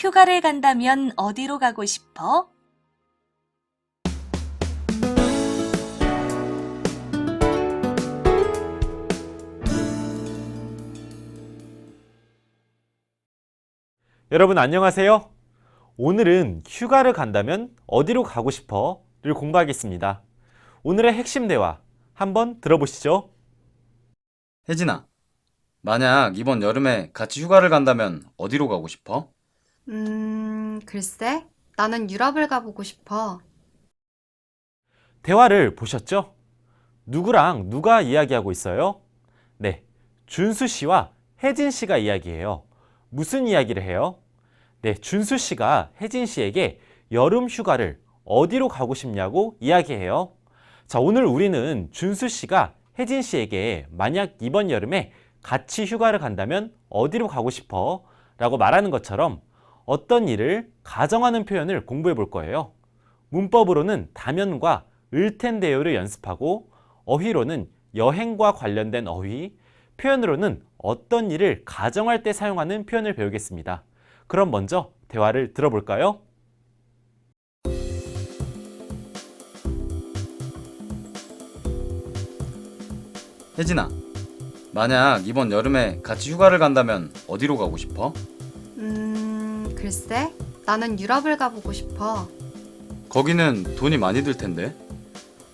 휴가를 간다면 어디로 가고 싶어? 여러분 안녕하세요. 오늘은 휴가를 간다면 어디로 가고 싶어? 를 공부하겠습니다. 오늘의 핵심 대화 한번 들어보시죠. 혜진아, 만약 이번 여름에 같이 휴가를 간다면 어디로 가고 싶어? 글쎄, 나는 유럽을 가보고 싶어. 대화를 보셨죠? 누구랑 누가 이야기하고 있어요? 네, 준수 씨와 혜진 씨가 이야기해요. 무슨 이야기를 해요? 네, 준수 씨가 혜진 씨에게 여름 휴가를 어디로 가고 싶냐고 이야기해요. 자, 오늘 우리는 준수 씨가 혜진 씨에게 만약 이번 여름에 같이 휴가를 간다면 어디로 가고 싶어? 라고 말하는 것처럼 어떤 일을 가정하는 표현을 공부해 볼 거예요. 문법으로는 다면과 을텐데요를 연습하고 어휘로는 여행과 관련된 어휘, 표현으로는 어떤 일을 가정할 때 사용하는 표현을 배우겠습니다. 그럼 먼저 대화를 들어볼까요? 혜진아, 만약 이번 여름에 같이 휴가를 간다면 어디로 가고 싶어? 글쎄, 나는 유럽을 가보고 싶어. 거기는 돈이 많이 들 텐데.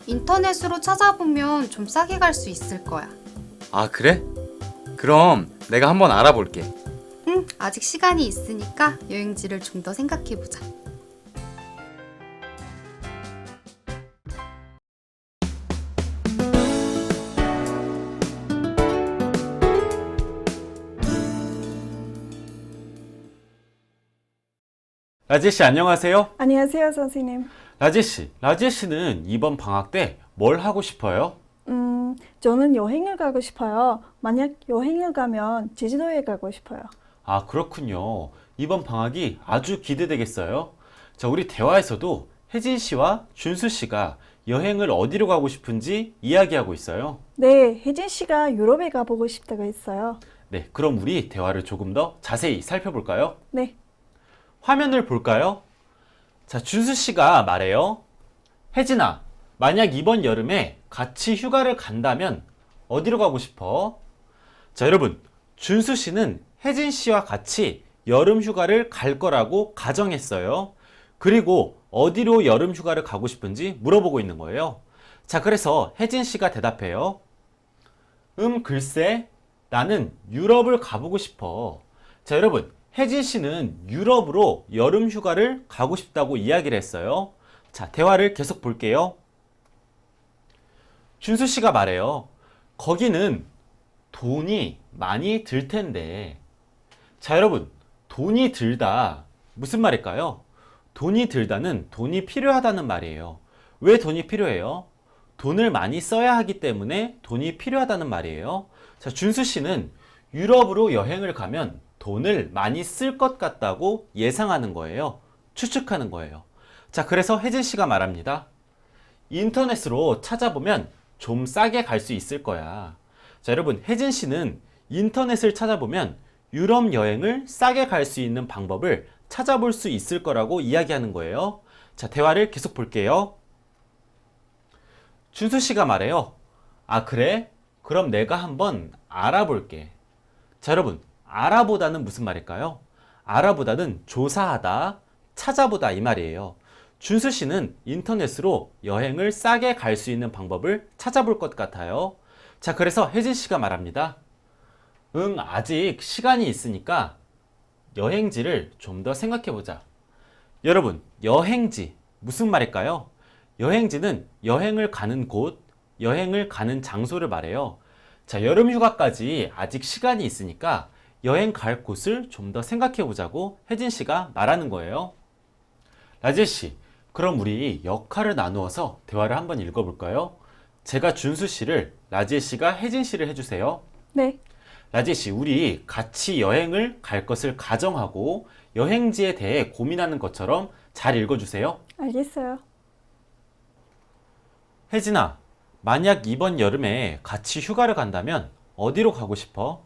인터넷으로 찾아보면 좀 싸게 갈 수 있을 거야. 아, 그래? 그럼 내가 한번 알아볼게. 응, 아직 시간이 있으니까 여행지를 좀 더 생각해보자. 라지 씨 안녕하세요. 안녕하세요, 선생님. 라지 씨는 이번 방학 때 뭘 하고 싶어요? 저는 여행을 가고 싶어요. 만약 여행을 가면 제주도에 가고 싶어요. 아, 그렇군요. 이번 방학이 아주 기대되겠어요. 자, 우리 대화에서도 혜진 씨와 준수 씨가 여행을 어디로 가고 싶은지 이야기하고 있어요. 네, 혜진 씨가 유럽에 가보고 싶다고 했어요. 네, 그럼 우리 대화를 조금 더 자세히 살펴볼까요? 네, 화면을 볼까요? 자, 준수 씨가 말해요. 혜진아, 만약 이번 여름에 같이 휴가를 간다면 어디로 가고 싶어? 자, 여러분, 준수 씨는 혜진 씨와 같이 여름 휴가를 갈 거라고 가정했어요. 그리고 어디로 여름 휴가를 가고 싶은지 물어보고 있는 거예요. 자, 그래서 혜진 씨가 대답해요. 글쎄, 나는 유럽을 가보고 싶어. 자, 여러분, 혜진 씨는 유럽으로 여름 휴가를 가고 싶다고 이야기를 했어요. 자, 대화를 계속 볼게요. 준수 씨가 말해요. 거기는 돈이 많이 들 텐데. 자, 여러분, 돈이 들다. 무슨 말일까요? 돈이 들다는 돈이 필요하다는 말이에요. 왜 돈이 필요해요? 돈을 많이 써야 하기 때문에 돈이 필요하다는 말이에요. 자, 준수 씨는 유럽으로 여행을 가면 돈을 많이 쓸 것 같다고 예상하는 거예요. 추측하는 거예요. 자, 그래서 혜진 씨가 말합니다. 인터넷으로 찾아보면 좀 싸게 갈 수 있을 거야. 자, 여러분, 혜진 씨는 인터넷을 찾아보면 유럽 여행을 싸게 갈 수 있는 방법을 찾아볼 수 있을 거라고 이야기하는 거예요. 자, 대화를 계속 볼게요. 준수 씨가 말해요. 아, 그래? 그럼 내가 한번 알아볼게. 자, 여러분, 알아보다는 무슨 말일까요? 알아보다는 조사하다, 찾아보다 이 말이에요. 준수 씨는 인터넷으로 여행을 싸게 갈 수 있는 방법을 찾아볼 것 같아요. 자, 그래서 혜진 씨가 말합니다. 아직 시간이 있으니까 여행지를 좀 더 생각해 보자. 여러분, 여행지 무슨 말일까요? 여행지는 여행을 가는 곳, 여행을 가는 장소를 말해요. 자, 여름 휴가까지 아직 시간이 있으니까 여행 갈 곳을 좀 더 생각해 보자고 혜진 씨가 말하는 거예요. 라지 씨, 그럼 우리 역할을 나누어서 대화를 한번 읽어볼까요? 제가 준수 씨를, 라지 씨가 혜진 씨를 해주세요. 네, 라지 씨, 우리 같이 여행을 갈 것을 가정하고 여행지에 대해 고민하는 것처럼 잘 읽어주세요. 알겠어요. 혜진아, 만약 이번 여름에 같이 휴가를 간다면 어디로 가고 싶어?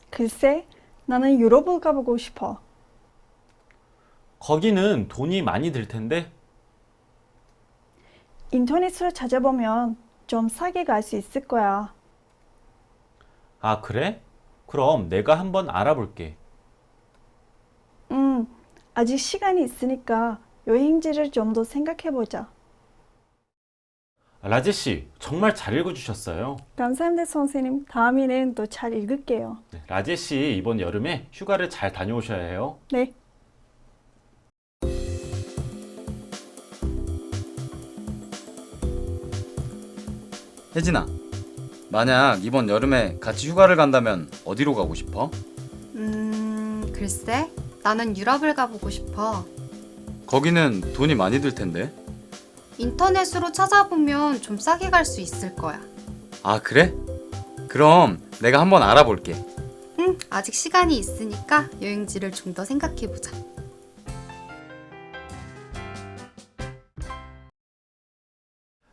글쎄, 나는 유럽을 가보고 싶어. 거기는 돈이 많이 들 텐데. 인터넷으로 찾아보면 좀 싸게 갈 수 있을 거야. 아, 그래? 그럼 내가 한번 알아볼게. 아직 시간이 있으니까 여행지를 좀 더 생각해보자. 라제 씨, 정말 잘 읽어주셨어요. 감사합니다, 선생님. 다음에는 더 잘 읽을게요. 네, 라제 씨, 이번 여름에 휴가를 잘 다녀오셔야 해요. 네. 혜진아, 만약 이번 여름에 같이 휴가를 간다면 어디로 가고 싶어? 글쎄, 나는 유럽을 가보고 싶어. 거기는 돈이 많이 들 텐데. 인터넷으로 찾아보면 좀 싸게 갈 수 있을 거야. 아, 그래? 그럼 내가 한번 알아볼게. 응, 아직 시간이 있으니까 여행지를 좀 더 생각해보자.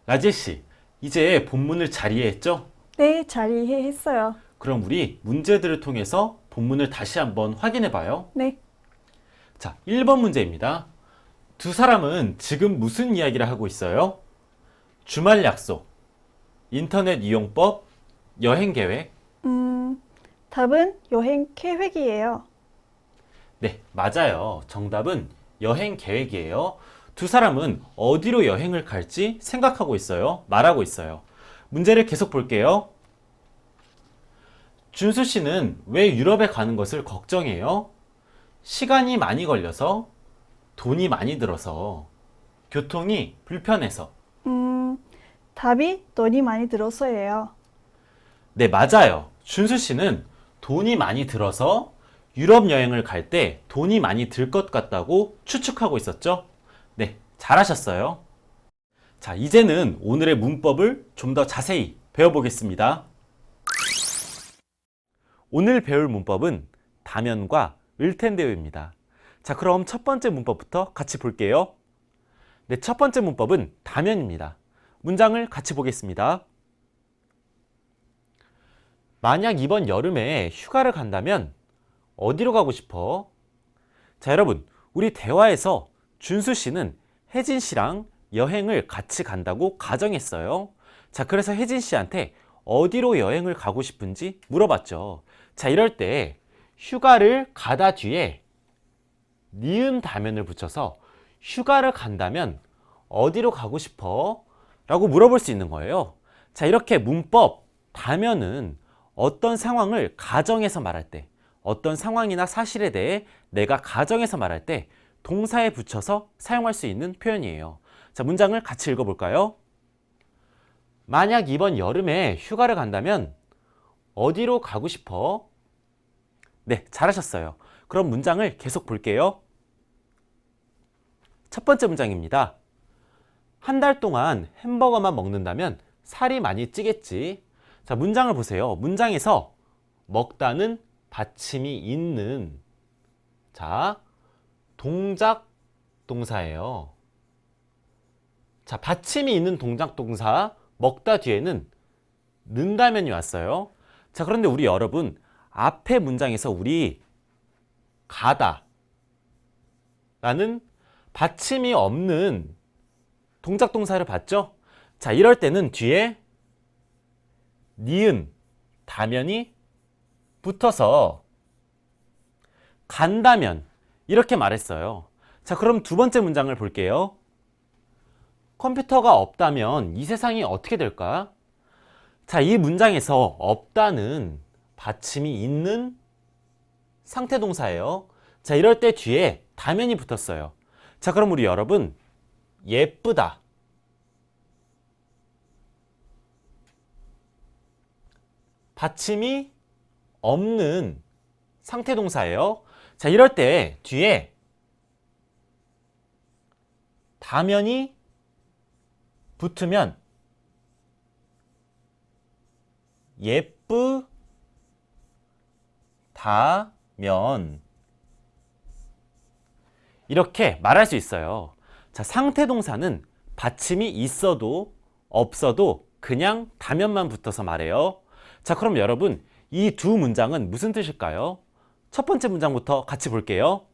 라제 씨, 이제 본문을 잘 이해했죠? 네, 잘 이해했어요. 그럼 우리 문제들을 통해서 본문을 다시 한번 확인해 봐요. 네. 자, 1번 문제입니다. 두 사람은 지금 무슨 이야기를 하고 있어요? 주말 약속, 인터넷 이용법, 여행 계획. 답은 여행 계획이에요. 네, 맞아요. 정답은 여행 계획이에요. 두 사람은 어디로 여행을 갈지 생각하고 있어요. 말하고 있어요. 문제를 계속 볼게요. 준수 씨는 왜 유럽에 가는 것을 걱정해요? 시간이 많이 걸려서, 돈이 많이 들어서, 교통이 불편해서. 답이 돈이 많이 들어서예요. 네, 맞아요. 준수 씨는 돈이 많이 들어서 유럽 여행을 갈 때 돈이 많이 들 것 같다고 추측하고 있었죠? 네, 잘하셨어요. 자, 이제는 오늘의 문법을 좀 더 자세히 배워보겠습니다. 오늘 배울 문법은 다면과 을텐데요입니다. 자, 그럼 첫 번째 문법부터 같이 볼게요. 네, 첫 번째 문법은 다면입니다. 문장을 같이 보겠습니다. 만약 이번 여름에 휴가를 간다면 어디로 가고 싶어? 자, 여러분, 우리 대화에서 준수 씨는 혜진 씨랑 여행을 같이 간다고 가정했어요. 자, 그래서 혜진 씨한테 어디로 여행을 가고 싶은지 물어봤죠. 자, 이럴 때 휴가를 가다 뒤에 니은 다면을 붙여서 휴가를 간다면 어디로 가고 싶어? 라고 물어볼 수 있는 거예요. 자, 이렇게 문법 다면은 어떤 상황을 가정해서 말할 때, 어떤 상황이나 사실에 대해 내가 가정해서 말할 때 동사에 붙여서 사용할 수 있는 표현이에요. 자, 문장을 같이 읽어볼까요? 만약 이번 여름에 휴가를 간다면 어디로 가고 싶어? 네, 잘하셨어요. 그럼 문장을 계속 볼게요. 첫 번째 문장입니다. 한 달 동안 햄버거만 먹는다면 살이 많이 찌겠지. 자, 문장을 보세요. 문장에서 먹다는 받침이 있는, 자, 동작 동사예요. 자, 받침이 있는 동작 동사 먹다 뒤에는 는다면이 왔어요. 자, 그런데 우리 여러분 앞에 문장에서 우리 가다 라는 받침이 없는 동작 동사를 봤죠? 자, 이럴 때는 뒤에 니은 다면이 붙어서 간다면 이렇게 말했어요. 자, 그럼 두 번째 문장을 볼게요. 컴퓨터가 없다면 이 세상이 어떻게 될까? 자, 이 문장에서 없다는 받침이 있는 상태 동사예요. 자, 이럴 때 뒤에 다면이 붙었어요. 자, 그럼 우리 여러분 예쁘다, 받침이 없는 상태 동사예요. 자, 이럴 때 뒤에 다면이 붙으면 예쁘다면 이렇게 말할 수 있어요. 자, 상태 동사는 받침이 있어도 없어도 그냥 다면만 붙어서 말해요. 자, 그럼 여러분 이 두 문장은 무슨 뜻일까요? 첫 번째 문장부터 같이 볼게요.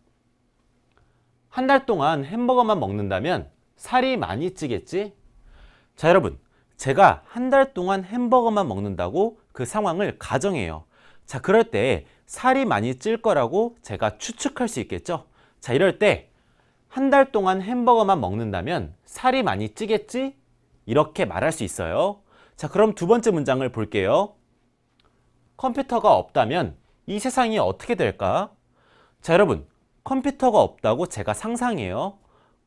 한 달 동안 햄버거만 먹는다면 살이 많이 찌겠지? 자, 여러분, 제가 한 달 동안 햄버거만 먹는다고 그 상황을 가정해요. 자, 그럴 때 살이 많이 찔 거라고 제가 추측할 수 있겠죠? 자, 이럴 때 한 달 동안 햄버거만 먹는다면 살이 많이 찌겠지? 이렇게 말할 수 있어요. 자, 그럼 두 번째 문장을 볼게요. 컴퓨터가 없다면 이 세상이 어떻게 될까? 자, 여러분, 컴퓨터가 없다고 제가 상상해요.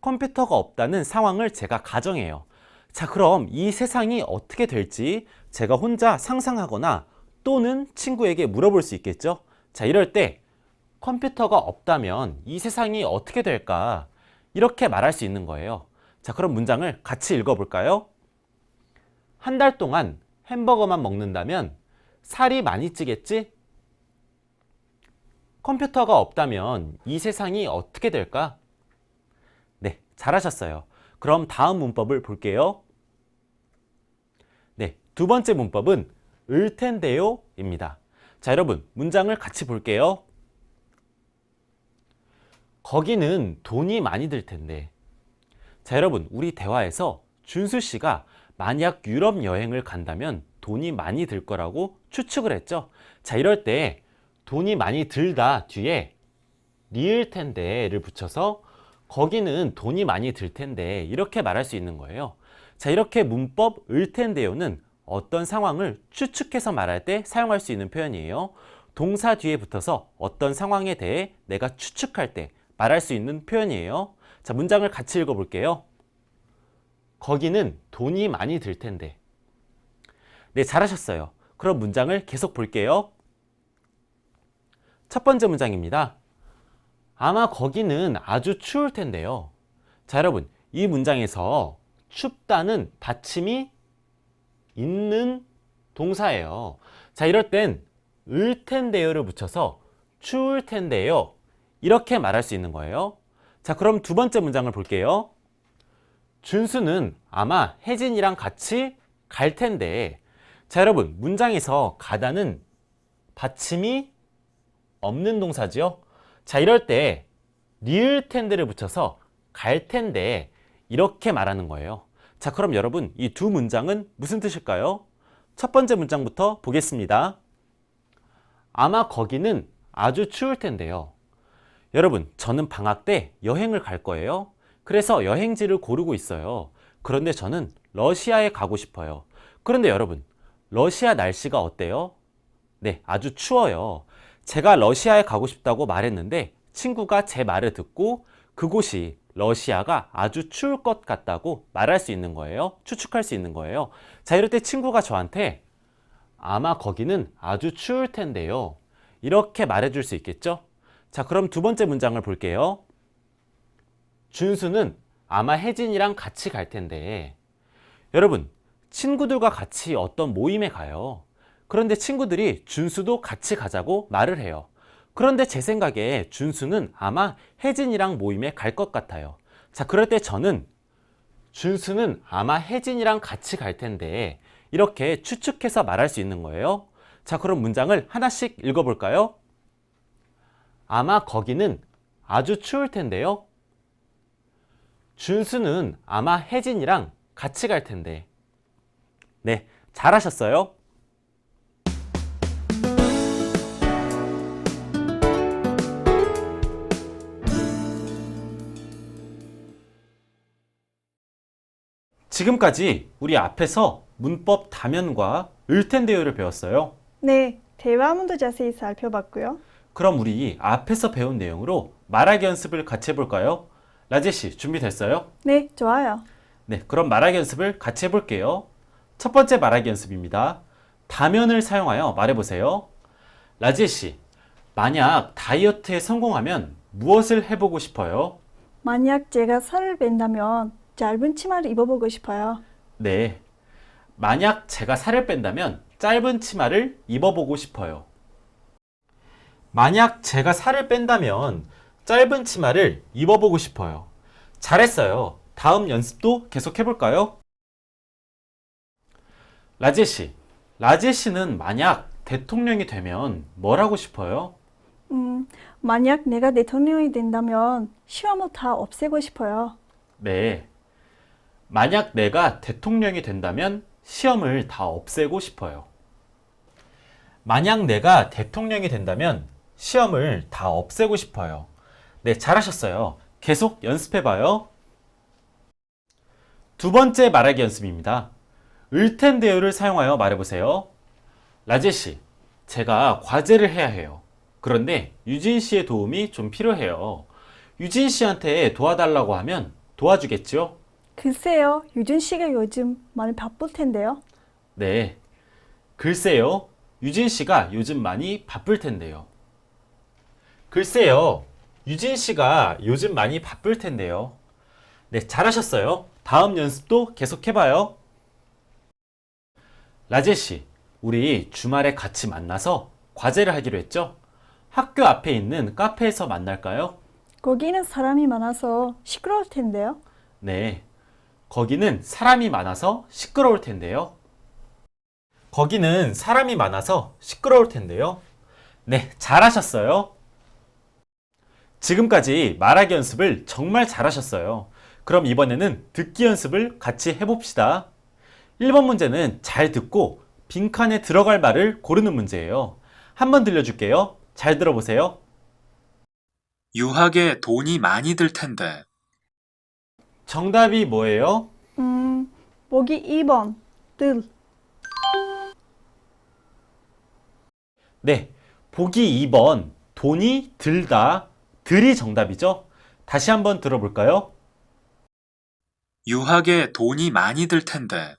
컴퓨터가 없다는 상황을 제가 가정해요. 자, 그럼 이 세상이 어떻게 될지 제가 혼자 상상하거나 또는 친구에게 물어볼 수 있겠죠? 자, 이럴 때 컴퓨터가 없다면 이 세상이 어떻게 될까? 이렇게 말할 수 있는 거예요. 자, 그럼 문장을 같이 읽어볼까요? 한 달 동안 햄버거만 먹는다면 살이 많이 찌겠지? 컴퓨터가 없다면 이 세상이 어떻게 될까? 네, 잘하셨어요. 그럼 다음 문법을 볼게요. 네, 두 번째 문법은 을 텐데요 입니다. 자, 여러분, 문장을 같이 볼게요. 거기는 돈이 많이 들 텐데. 자, 여러분, 우리 대화에서 준수 씨가 만약 유럽 여행을 간다면 돈이 많이 들 거라고 추측을 했죠. 자, 이럴 때 돈이 많이 들다 뒤에 리을 텐데를 붙여서 거기는 돈이 많이 들 텐데 이렇게 말할 수 있는 거예요. 자, 이렇게 문법 을 텐데요는 어떤 상황을 추측해서 말할 때 사용할 수 있는 표현이에요. 동사 뒤에 붙어서 어떤 상황에 대해 내가 추측할 때 말할 수 있는 표현이에요. 자, 문장을 같이 읽어볼게요. 거기는 돈이 많이 들 텐데. 네, 잘하셨어요. 그럼 문장을 계속 볼게요. 첫 번째 문장입니다. 아마 거기는 아주 추울 텐데요. 자, 여러분, 이 문장에서 춥다는 받침이 있는 동사예요. 자, 이럴 땐 을 텐데요를 붙여서 추울 텐데요. 이렇게 말할 수 있는 거예요. 자, 그럼 두 번째 문장을 볼게요. 준수는 아마 혜진이랑 같이 갈 텐데. 자, 여러분, 문장에서 가다는 받침이 없는 동사죠. 자, 이럴 때 리을 텐데를 붙여서 갈 텐데 이렇게 말하는 거예요. 자, 그럼 여러분, 이 두 문장은 무슨 뜻일까요? 첫 번째 문장부터 보겠습니다. 아마 거기는 아주 추울 텐데요. 여러분, 저는 방학 때 여행을 갈 거예요. 그래서 여행지를 고르고 있어요. 그런데 저는 러시아에 가고 싶어요. 그런데 여러분, 러시아 날씨가 어때요? 네, 아주 추워요. 제가 러시아에 가고 싶다고 말했는데 친구가 제 말을 듣고 그곳이 러시아가 아주 추울 것 같다고 말할 수 있는 거예요. 추측할 수 있는 거예요. 자, 이럴 때 친구가 저한테 아마 거기는 아주 추울 텐데요. 이렇게 말해줄 수 있겠죠? 자, 그럼 두 번째 문장을 볼게요. 준수는 아마 혜진이랑 같이 갈 텐데. 여러분, 친구들과 같이 어떤 모임에 가요. 그런데 친구들이 준수도 같이 가자고 말을 해요. 그런데 제 생각에 준수는 아마 혜진이랑 모임에 갈 것 같아요. 자, 그럴 때 저는 준수는 아마 혜진이랑 같이 갈 텐데 이렇게 추측해서 말할 수 있는 거예요. 자, 그럼 문장을 하나씩 읽어볼까요? 아마 거기는 아주 추울 텐데요. 준수는 아마 혜진이랑 같이 갈 텐데. 네, 잘하셨어요. 지금까지 우리 앞에서 문법 다면과 을 텐데요를 배웠어요. 네, 대화문도 자세히 살펴봤고요. 그럼 우리 앞에서 배운 내용으로 말하기 연습을 같이 해볼까요? 라제 씨, 준비됐어요? 네, 좋아요. 네, 그럼 말하기 연습을 같이 해볼게요. 첫 번째 말하기 연습입니다. 다면을 사용하여 말해보세요. 라제 씨, 만약 다이어트에 성공하면 무엇을 해보고 싶어요? 만약 제가 살을 뺀다면 짧은 치마를 입어보고 싶어요. 네, 만약 제가 살을 뺀다면 짧은 치마를 입어보고 싶어요. 만약 제가 살을 뺀다면 짧은 치마를 입어보고 싶어요. 잘했어요. 다음 연습도 계속 해볼까요? 라제 씨, 라제 씨는 만약 대통령이 되면 뭘 하고 싶어요? 만약 내가 대통령이 된다면 시험을 다 없애고 싶어요. 네. 만약 내가 대통령이 된다면 시험을 다 없애고 싶어요. 만약 내가 대통령이 된다면 시험을 다 없애고 싶어요. 네, 잘하셨어요. 계속 연습해봐요. 두 번째 말하기 연습입니다. 을 텐데요를 사용하여 말해보세요. 라제 씨, 제가 과제를 해야 해요. 그런데 유진 씨의 도움이 좀 필요해요. 유진 씨한테 도와달라고 하면 도와주겠죠? 글쎄요, 유진 씨가 요즘 많이 바쁠 텐데요. 네. 글쎄요, 유진 씨가 요즘 많이 바쁠 텐데요. 글쎄요, 유진 씨가 요즘 많이 바쁠 텐데요. 네, 잘하셨어요. 다음 연습도 계속해봐요. 라제 씨, 우리 주말에 같이 만나서 과제를 하기로 했죠? 학교 앞에 있는 카페에서 만날까요? 거기는 사람이 많아서 시끄러울 텐데요. 네. 거기는 사람이 많아서 시끄러울 텐데요. 거기는 사람이 많아서 시끄러울 텐데요. 네, 잘하셨어요. 지금까지 말하기 연습을 정말 잘하셨어요. 그럼 이번에는 듣기 연습을 같이 해봅시다. 1번 문제는 잘 듣고 빈칸에 들어갈 말을 고르는 문제예요. 한번 들려줄게요. 잘 들어보세요. 유학에 돈이 많이 들 텐데. 정답이 뭐예요? 보기 2번, 들. 네, 보기 2번 돈이 들다, 들이 정답이죠? 다시 한번 들어볼까요? 유학에 돈이 많이 들 텐데.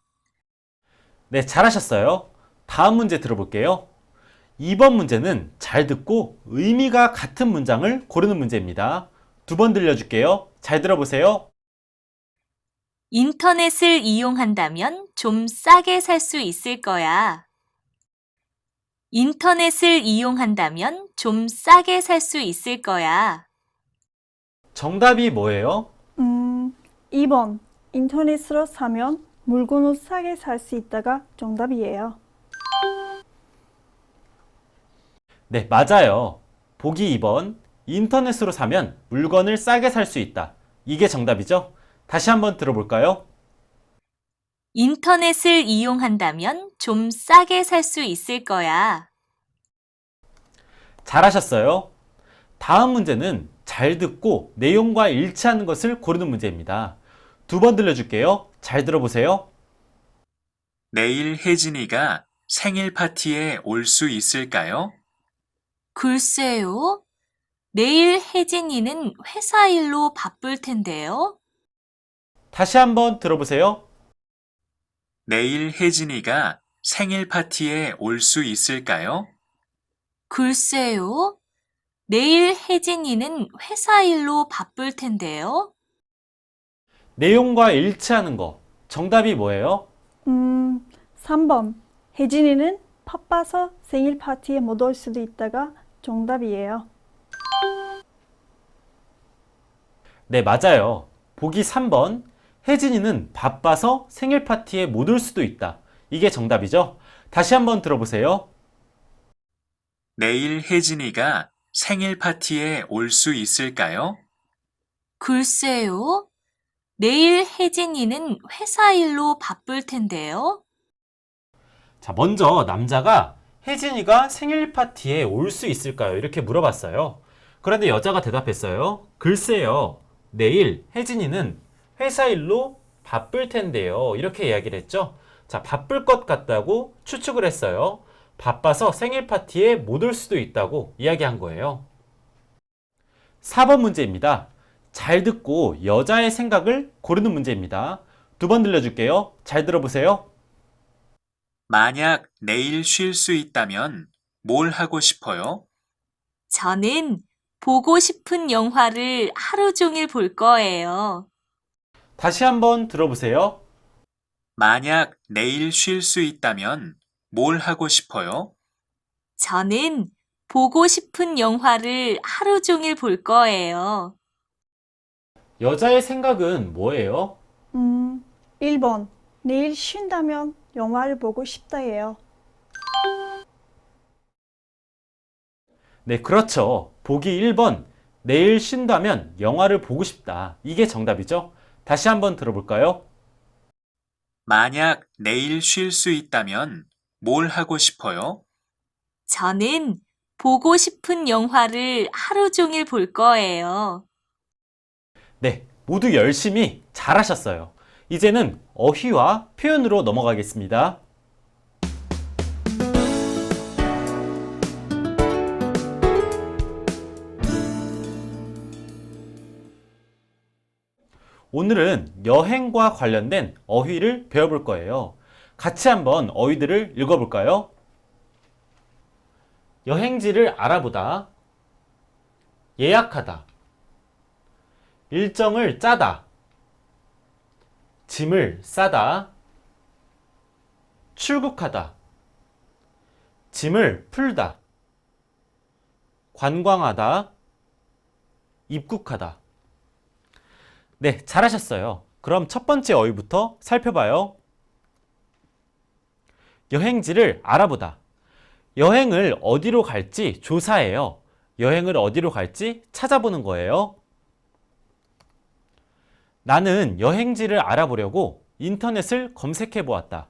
네, 잘하셨어요. 다음 문제 들어볼게요. 2번 문제는 잘 듣고 의미가 같은 문장을 고르는 문제입니다. 두 번 들려줄게요. 잘 들어보세요. 인터넷을 이용한다면 좀 싸게 살 수 있을 거야. 인터넷을 이용한다면 좀 싸게 살 수 있을 거야. 정답이 뭐예요? 2번, 인터넷으로 사면 물건을 싸게 살 수 있다가 정답이에요. 네, 맞아요. 보기 2번, 인터넷으로 사면 물건을 싸게 살 수 있다. 이게 정답이죠? 다시 한번 들어볼까요? 인터넷을 이용한다면 좀 싸게 살 수 있을 거야. 잘하셨어요. 다음 문제는 잘 듣고 내용과 일치하는 것을 고르는 문제입니다. 두 번 들려줄게요. 잘 들어보세요. 내일 혜진이가 생일 파티에 올 수 있을까요? 글쎄요. 내일 혜진이는 회사 일로 바쁠 텐데요. 다시 한번 들어보세요. 내일 혜진이가 생일 파티에 올 수 있을까요? 글쎄요. 내일 혜진이는 회사 일로 바쁠 텐데요. 내용과 일치하는 거. 정답이 뭐예요? 3번, 혜진이는 바빠서 생일 파티에 못 올 수도 있다가 정답이에요. 네, 맞아요. 보기 3번. 혜진이는 바빠서 생일 파티에 못 올 수도 있다. 이게 정답이죠? 다시 한번 들어보세요. 내일 혜진이가 생일 파티에 올 수 있을까요? 글쎄요. 내일 혜진이는 회사 일로 바쁠 텐데요. 자, 먼저 남자가 혜진이가 생일 파티에 올 수 있을까요? 이렇게 물어봤어요. 그런데 여자가 대답했어요. 글쎄요. 내일 혜진이는 회사 일로 바쁠 텐데요. 이렇게 이야기를 했죠. 자, 바쁠 것 같다고 추측을 했어요. 바빠서 생일 파티에 못 올 수도 있다고 이야기한 거예요. 4번 문제입니다. 잘 듣고 여자의 생각을 고르는 문제입니다. 두 번 들려줄게요. 잘 들어보세요. 만약 내일 쉴 수 있다면 뭘 하고 싶어요? 저는 보고 싶은 영화를 하루 종일 볼 거예요. 다시 한번 들어보세요. 만약 내일 쉴 수 있다면 뭘 하고 싶어요? 저는 보고 싶은 영화를 하루 종일 볼 거예요. 여자의 생각은 뭐예요? 1번, 내일 쉰다면 영화를 보고 싶다예요. 네, 그렇죠. 보기 1번. 내일 쉰다면 영화를 보고 싶다. 이게 정답이죠? 다시 한번 들어볼까요? 만약 내일 쉴 수 있다면 뭘 하고 싶어요? 저는 보고 싶은 영화를 하루 종일 볼 거예요. 네, 모두 열심히 잘하셨어요. 이제는 어휘와 표현으로 넘어가겠습니다. 오늘은 여행과 관련된 어휘를 배워볼 거예요. 같이 한번 어휘들을 읽어볼까요? 여행지를 알아보다, 예약하다, 일정을 짜다, 짐을 싸다, 출국하다, 짐을 풀다, 관광하다, 입국하다. 네, 잘하셨어요. 그럼 첫 번째 어휘부터 살펴봐요. 여행지를 알아보다. 여행을 어디로 갈지 조사해요. 여행을 어디로 갈지 찾아보는 거예요. 나는 여행지를 알아보려고 인터넷을 검색해 보았다.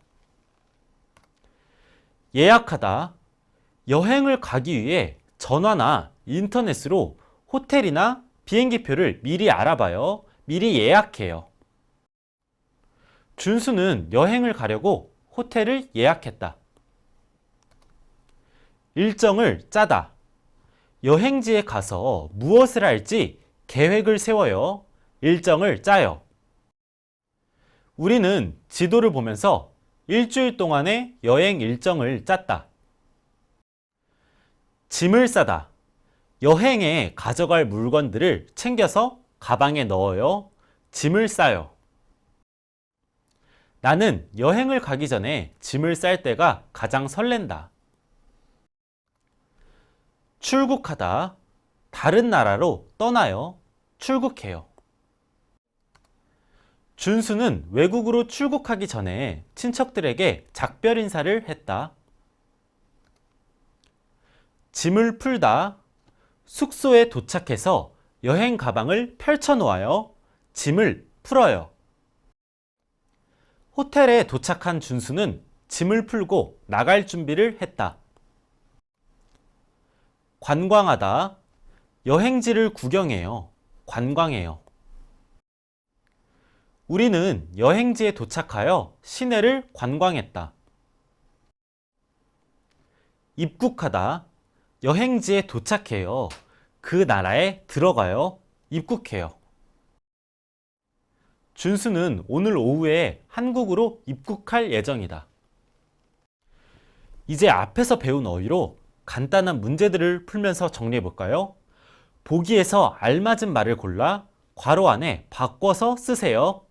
예약하다. 여행을 가기 위해 전화나 인터넷으로 호텔이나 비행기표를 미리 알아봐요. 미리 예약해요. 준수는 여행을 가려고 호텔을 예약했다. 일정을 짜다. 여행지에 가서 무엇을 할지 계획을 세워요. 일정을 짜요. 우리는 지도를 보면서 일주일 동안의 여행 일정을 짰다. 짐을 싸다. 여행에 가져갈 물건들을 챙겨서 가방에 넣어요. 짐을 싸요. 나는 여행을 가기 전에 짐을 쌀 때가 가장 설렌다. 출국하다. 다른 나라로 떠나요. 출국해요. 준수는 외국으로 출국하기 전에 친척들에게 작별 인사를 했다. 짐을 풀다. 숙소에 도착해서 여행 가방을 펼쳐 놓아요. 짐을 풀어요. 호텔에 도착한 준수는 짐을 풀고 나갈 준비를 했다. 관광하다. 여행지를 구경해요. 관광해요. 우리는 여행지에 도착하여 시내를 관광했다. 입국하다. 여행지에 도착해요. 그 나라에 들어가요. 입국해요. 준수는 오늘 오후에 한국으로 입국할 예정이다. 이제 앞에서 배운 어휘로 간단한 문제들을 풀면서 정리해 볼까요? 보기에서 알맞은 말을 골라 괄호 안에 바꿔서 쓰세요.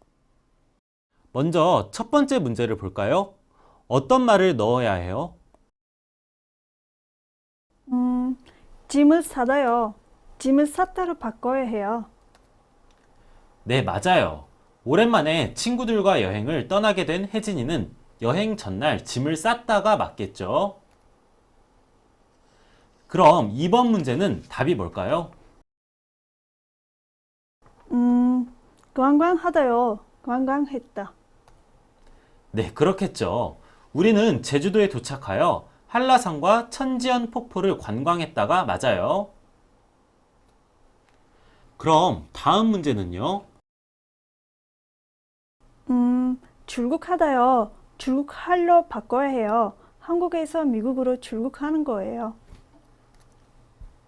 먼저 첫 번째 문제를 볼까요? 어떤 말을 넣어야 해요? 짐을 사다요. 짐을 쌌다로 바꿔야 해요. 네, 맞아요. 오랜만에 친구들과 여행을 떠나게 된 혜진이는 여행 전날 짐을 쌌다가 맞겠죠? 그럼 2번 문제는 답이 뭘까요? 관광하다요. 관광했다. 네, 그렇겠죠. 우리는 제주도에 도착하여 한라산과 천지연 폭포를 관광했다가 맞아요. 그럼 다음 문제는요? 출국하다요. 출국할로 바꿔야 해요. 한국에서 미국으로 출국하는 거예요.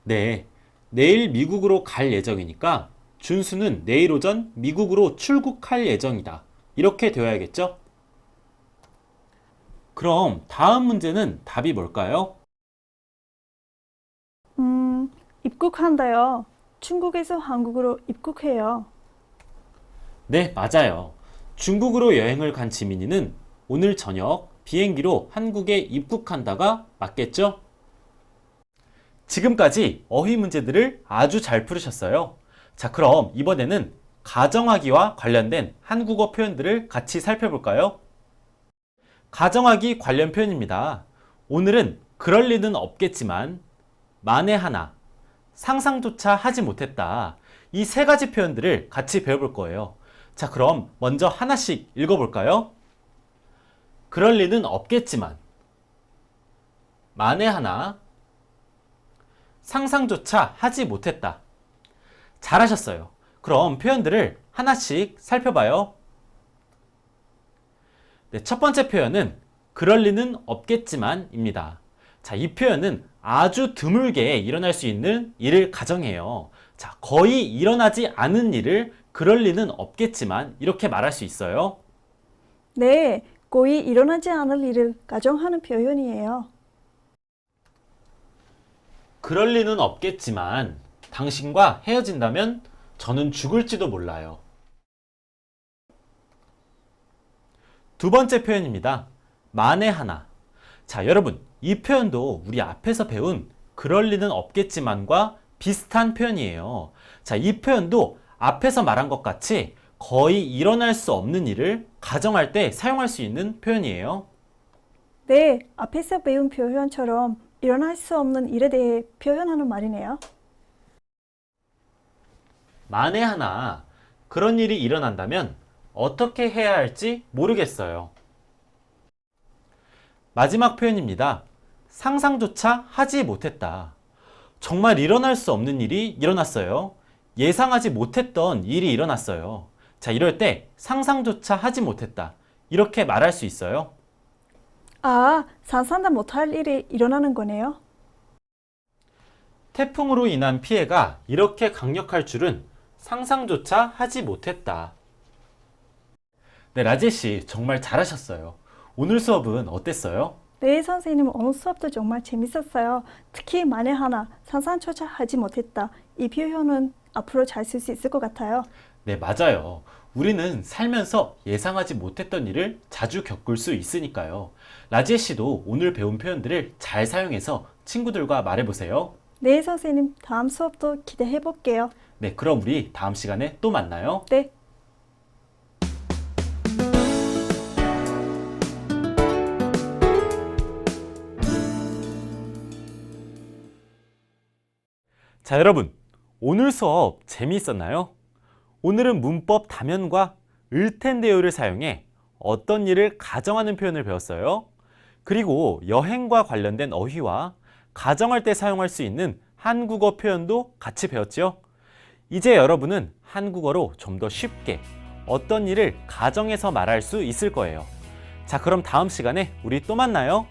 네, 내일 미국으로 갈 예정이니까 준수는 내일 오전 미국으로 출국할 예정이다. 이렇게 되어야겠죠? 그럼 다음 문제는 답이 뭘까요? 입국한다요. 중국에서 한국으로 입국해요. 네, 맞아요. 중국으로 여행을 간 지민이는 오늘 저녁 비행기로 한국에 입국한다가 맞겠죠? 지금까지 어휘 문제들을 아주 잘 풀으셨어요. 자, 그럼 이번에는 가정하기와 관련된 한국어 표현들을 같이 살펴볼까요? 가정하기 관련 표현입니다. 오늘은 그럴 리는 없겠지만, 만에 하나, 상상조차 하지 못했다. 이 세 가지 표현들을 같이 배워볼 거예요. 자, 그럼 먼저 하나씩 읽어볼까요? 그럴 리는 없겠지만, 만에 하나, 상상조차 하지 못했다. 잘하셨어요. 그럼 표현들을 하나씩 살펴봐요. 네, 첫 번째 표현은 그럴 리는 없겠지만입니다. 자, 이 표현은 아주 드물게 일어날 수 있는 일을 가정해요. 자, 거의 일어나지 않은 일을 그럴 리는 없겠지만 이렇게 말할 수 있어요. 네, 거의 일어나지 않을 일을 가정하는 표현이에요. 그럴 리는 없겠지만 당신과 헤어진다면 저는 죽을지도 몰라요. 두 번째 표현입니다. 만에 하나. 자, 여러분, 이 표현도 우리 앞에서 배운 그럴 리는 없겠지만과 비슷한 표현이에요. 자, 이 표현도 앞에서 말한 것 같이 거의 일어날 수 없는 일을 가정할 때 사용할 수 있는 표현이에요. 네, 앞에서 배운 표현처럼 일어날 수 없는 일에 대해 표현하는 말이네요. 만에 하나 그런 일이 일어난다면 어떻게 해야 할지 모르겠어요. 마지막 표현입니다. 상상조차 하지 못했다. 정말 일어날 수 없는 일이 일어났어요. 예상하지 못했던 일이 일어났어요. 자, 이럴 때 상상조차 하지 못했다. 이렇게 말할 수 있어요. 아, 상상도 못할 일이 일어나는 거네요. 태풍으로 인한 피해가 이렇게 강력할 줄은 상상조차 하지 못했다. 네, 라제씨 정말 잘하셨어요. 오늘 수업은 어땠어요? 네, 선생님 오늘 수업도 정말 재밌었어요. 특히 만에 하나 상상조차 하지 못했다. 이 표현은 앞으로 잘 쓸 수 있을 것 같아요. 네, 맞아요. 우리는 살면서 예상하지 못했던 일을 자주 겪을 수 있으니까요. 라지에 씨도 오늘 배운 표현들을 잘 사용해서 친구들과 말해보세요. 네, 선생님 다음 수업도 기대해 볼게요. 네, 그럼 우리 다음 시간에 또 만나요. 네. 자, 여러분, 오늘 수업 재미있었나요? 오늘은 문법 다면과 을텐데요를 사용해 어떤 일을 가정하는 표현을 배웠어요. 그리고 여행과 관련된 어휘와 가정할 때 사용할 수 있는 한국어 표현도 같이 배웠죠. 이제 여러분은 한국어로 좀 더 쉽게 어떤 일을 가정해서 말할 수 있을 거예요. 자, 그럼 다음 시간에 우리 또 만나요.